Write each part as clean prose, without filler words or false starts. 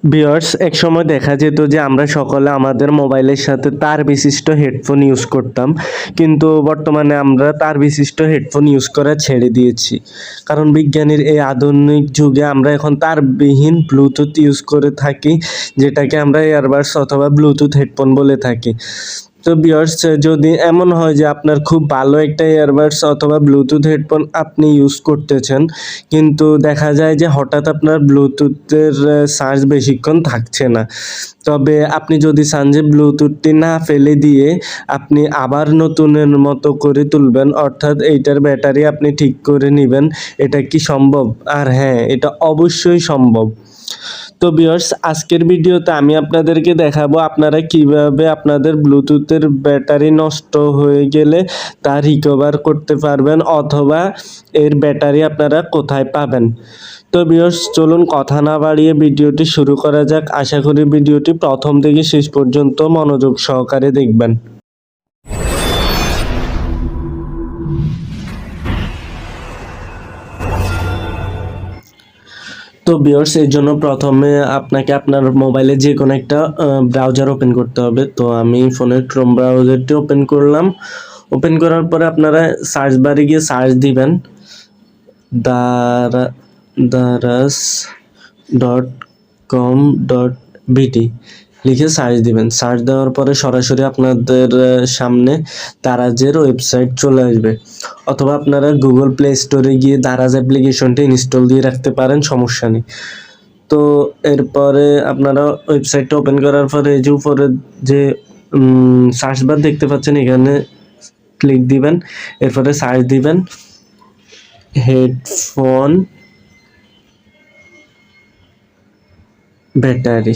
Viewers, একসময় দেখা যেত যে আমরা সকলে আমাদের মোবাইলের সাথে তার বিশিষ্ট হেডফোন ইউজ করতাম, কিন্তু বর্তমানে আমরা তার বিশিষ্ট হেডফোন ইউজ করা ছেড়ে দিয়েছি। কারণ বিজ্ঞানের এই আধুনিক যুগে আমরা এখন তারবিহীন ব্লুটুথ ইউজ করে থাকি, যেটাকে আমরা এয়ারবাডস অথবা ব্লুটুথ হেডফোন বলে থাকি। তো ভিউয়ার্স, যদি এমন হয় যে আপনার খুব ভালো একটা এয়ারবাডস অথবা ব্লুটুথ হেডফোন আপনি ইউজ করতেছেন, কিন্তু দেখা যায় যে হঠাৎ আপনার ব্লুটুথের চার্জ বেশিক্ষণ থাকছে না, তবে আপনি যদি চান যে ব্লুটুথটি না ফেলে দিয়ে আপনি আবার নতুনের মতো করে তুলবেন, অর্থাৎ এইটার ব্যাটারি আপনি ঠিক করে নেবেন, এটা কি সম্ভব? আর হ্যাঁ, এটা অবশ্যই সম্ভব। তো ভিউয়ার্স, আজকের ভিডিওতে আমি আপনাদেরকে দেখাবো আপনারা কিভাবে আপনাদের ব্লুটুথের ব্যাটারি নষ্ট হয়ে গেলে তা রিকভার করতে পারবেন, অথবা এর ব্যাটারি আপনারা কোথায় পাবেন। তো ভিউয়ার্স, চলুন কথা না বাড়িয়ে ভিডিওটি শুরু করা যাক। আশা করি ভিডিওটি প্রথম থেকে শেষ পর্যন্ত মনোযোগ সহকারে দেখবেন। তো ভিউয়ার্স, এর জন্য প্রথমে আপনাকে আপনার মোবাইলে যে কোনো একটা ব্রাউজার ওপেন করতে হবে। তো আমি ফোনের ক্রোম ব্রাউজারটি ওপেন করলাম। ওপেন করার পরে আপনারা সার্চ বারে গিয়ে সার্চ দিবেন daras.com.bt লিখে সার্চ দিবেন। সার্চ দেওয়ার পরে সরাসরি আপনাদের সামনে দারাজের ওয়েবসাইট চলে আসবে, অথবা আপনারা গুগল প্লে স্টোরে গিয়ে দারাজ অ্যাপ্লিকেশনটি ইনস্টল দিয়ে রাখতে পারেন, সমস্যা নেই। তো এরপরে আপনারা ওয়েবসাইটটা ওপেন করার পরে এই যে উপরে যে সার্চ বার দেখতে পাচ্ছেন, এখানে ক্লিক দিবেন। এরপরে সার্চ দিবেন হেডফোন ব্যাটারি।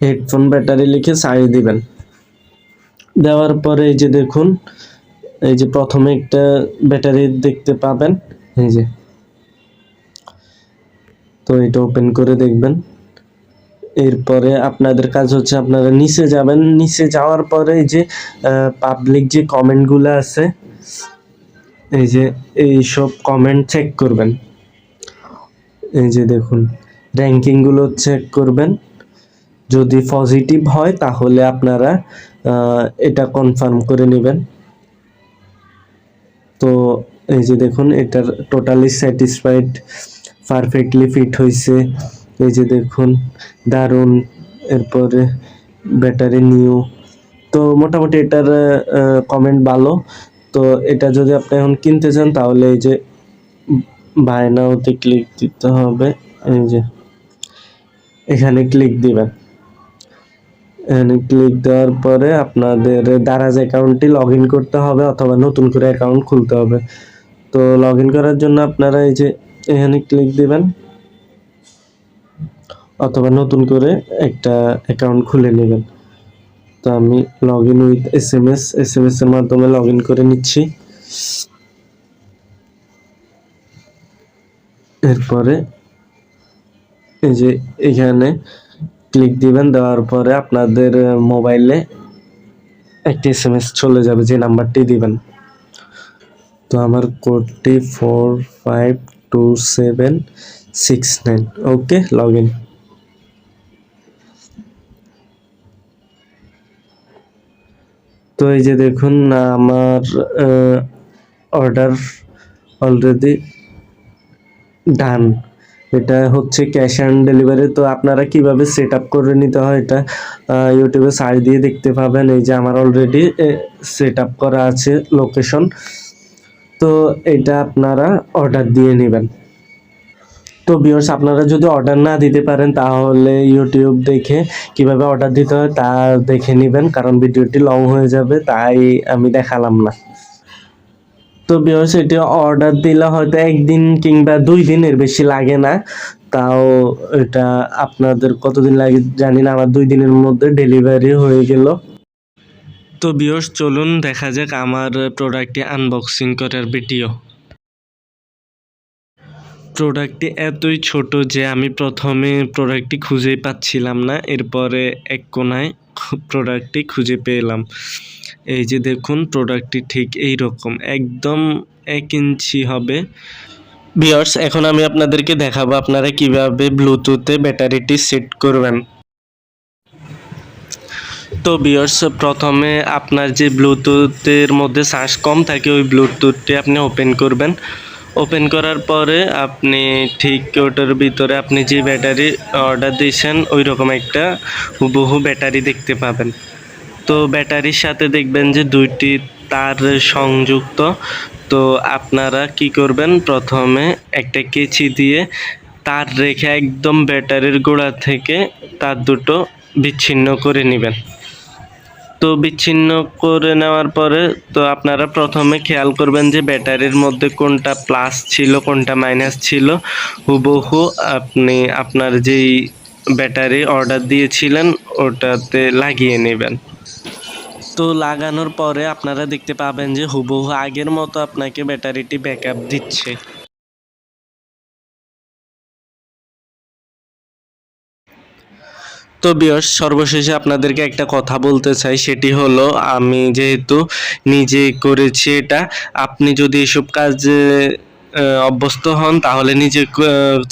হেডফোন ব্যাটারি লিখে সার্চ দিবেন। দেওয়ার পরে এই যে দেখুন, এই যে প্রথমে একটা ব্যাটারি দেখতে পাবেন, এই যে। তো এটা ওপেন করে দেখবেন। এরপরে আপনাদের কাজ হচ্ছে আপনারা নিচে যাবেন। নিচে যাওয়ার পরে এই যে পাবলিক যে কমেন্টগুলো আছে, এই যে এইসব কমেন্ট চেক করবেন। এই যে দেখুন, র্যাঙ্কিংগুলো চেক করবেন। যদি পজিটিভ হয় তাহলে আপনারা এটা কনফার্ম করে নেবেন। তো এই যে দেখুন, এটার টোটালি স্যাটিসফাইড, পারফেক্টলি ফিট হয়েছে, এই যে দেখুন, দারুণ, এরপরে ব্যাটারি নিউ। তো মোটামুটি এটার কমেন্ট ভালো। তো এটা যদি আপনি এখন কিনতে চান তাহলে এই যে বাই নাওতে ক্লিক দিতে হবে। এই যে এখানে ক্লিক দিবেন। এখানে ক্লিক দেওয়ার পরে আপনাদের দারাজ অ্যাকাউন্টটি লগ ইন করতে হবে, অথবা নতুন করে অ্যাকাউন্ট খুলতে হবে। তো লগ ইন করার জন্য আপনারা এই যে এখানে ক্লিক দিবেন, অথবা নতুন করে একটা অ্যাকাউন্ট খুলে নেবেন। তো আমি লগ ইন উইথ এসএমএস এর মাধ্যমে লগ ইন করে নিচ্ছি। এরপরে এই যে এখানে ক্লিক দিবেন। দেওয়ার পরে আপনাদের মোবাইলে একটি এসএমএস চলে যাবে, যে নাম্বারটি দিবেন। তো আমার কোডটি 452769। ওকে, লগ ইন। তো এই যে দেখুন, আমার অর্ডার অলরেডি ডান। এটা হচ্ছে ক্যাশ অন ডেলিভারি। তো আপনারা কিভাবে সেট আপ করে নিতে হয় এটা ইউটিউবে সার্চ দিয়ে দেখতে পাবেন। এই যে আমার অলরেডি সেট আপ করা আছে লোকেশন। তো এটা আপনারা অর্ডার দিয়ে নেবেন। তো ভিউয়ার্স, আপনারা যদি অর্ডার না দিতে পারেন তাহলে ইউটিউব দেখে কিভাবে অর্ডার দিতে হয় তা দেখে নেবেন, কারণ ভিডিওটি লং হয়ে যাবে, তাই আমি দেখালাম না। তো ভিউয়ার্স, এটি অর্ডার দিলে হয়তো একদিন কিংবা 2 দিনের বেশি লাগে না। তাও এটা আপনাদের কতদিন লাগে জানি না, আমার 2 দিনের মধ্যে ডেলিভারি হয়ে গেল। তো ভিউয়ার্স, চলুন দেখা যাক আমার প্রোডাক্টটি আনবক্সিং করার ভিডিও। প্রোডাক্টটি এতই ছোট যে আমি প্রথমে প্রোডাক্টটি খুঁজেই পাচ্ছিলাম না, এরপরে এক কোনায় প্রোডাক্টটি খুঁজে পেলাম। এই যে দেখুন, প্রোডাক্টটি ঠিক এই রকম, একদম 1 ইঞ্চি হবে। ভিউয়ার্স, এখন আমি আপনাদেরকে দেখাবো আপনারা কিভাবে ব্লুটুথে ব্যাটারিটি সেট করবেন। তো ভিউয়ার্স, প্রথমে আপনার যে ব্লুটুথের মধ্যে চার্জ কম থাকে ওই ব্লুটুথটি আপনি ওপেন করবেন। ওপেন করার পরে আপনি ঠিক ওটার ভিতরে আপনি যে ব্যাটারি অর্ডার দিয়েছেন ওই রকম একটা হুবহু ব্যাটারি দেখতে পাবেন। তো ব্যাটারির সাথে দেখবেন যে দুইটি তার সংযুক্ত। তো আপনারা কি করবেন, প্রথমে একটা কেচি দিয়ে তার রেখে একদম ব্যাটারির গোড়া থেকে তার দুটো বিচ্ছিন্ন করে নেবেন। তো বিচ্ছিন্ন করে নেওয়ার পরে তো আপনারা প্রথমে খেয়াল করবেন যে ব্যাটারির মধ্যে কোনটা প্লাস ছিল কোনটা মাইনাস ছিল, হুবহু আপনি আপনার যেই ব্যাটারি অর্ডার দিয়েছিলেন ওটাতে লাগিয়ে নেবেন। তো লাগানোর পরে আপনারা দেখতে পাবেন যে হুবহু আগের মতো আপনাকে ব্যাটারিটি ব্যাকআপ দিচ্ছে। তো ভিউয়ার্স, সর্বশেষে আপনাদেরকে একটা কথা বলতে চাই, সেটি হলো আমি যেহেতু নিজে করেছি এটা, আপনি যদি এসব কাজে অভ্যস্ত হন তাহলে নিজে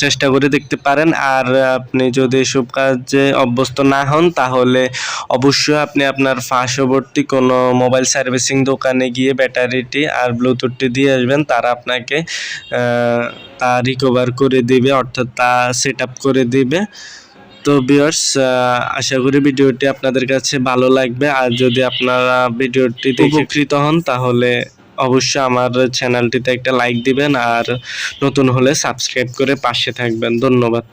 চেষ্টা করে দেখতে পারেন। আর আপনি যদি এসব কাজে অভ্যস্ত না হন তাহলে অবশ্যই আপনি আপনার পার্শ্ববর্তী কোনো মোবাইল সার্ভিসিং দোকানে গিয়ে ব্যাটারিটি আর ব্লুটুথটি দিয়ে আসবেন। তারা আপনাকে তা রিকভার করে দেবে, অর্থাৎ তা সেট আপ করে দেবে। তো ভিউয়ার্স, আশা করি ভিডিওটি আপনাদের কাছে ভালো লাগবে। আর যদি আপনারা ভিডিওটি দেখে উপকৃত হন তাহলে অবশ্যই আমার চ্যানেলটিতে একটা লাইক দিবেন আর নতুন হলে সাবস্ক্রাইব করে পাশে থাকবেন। ধন্যবাদ।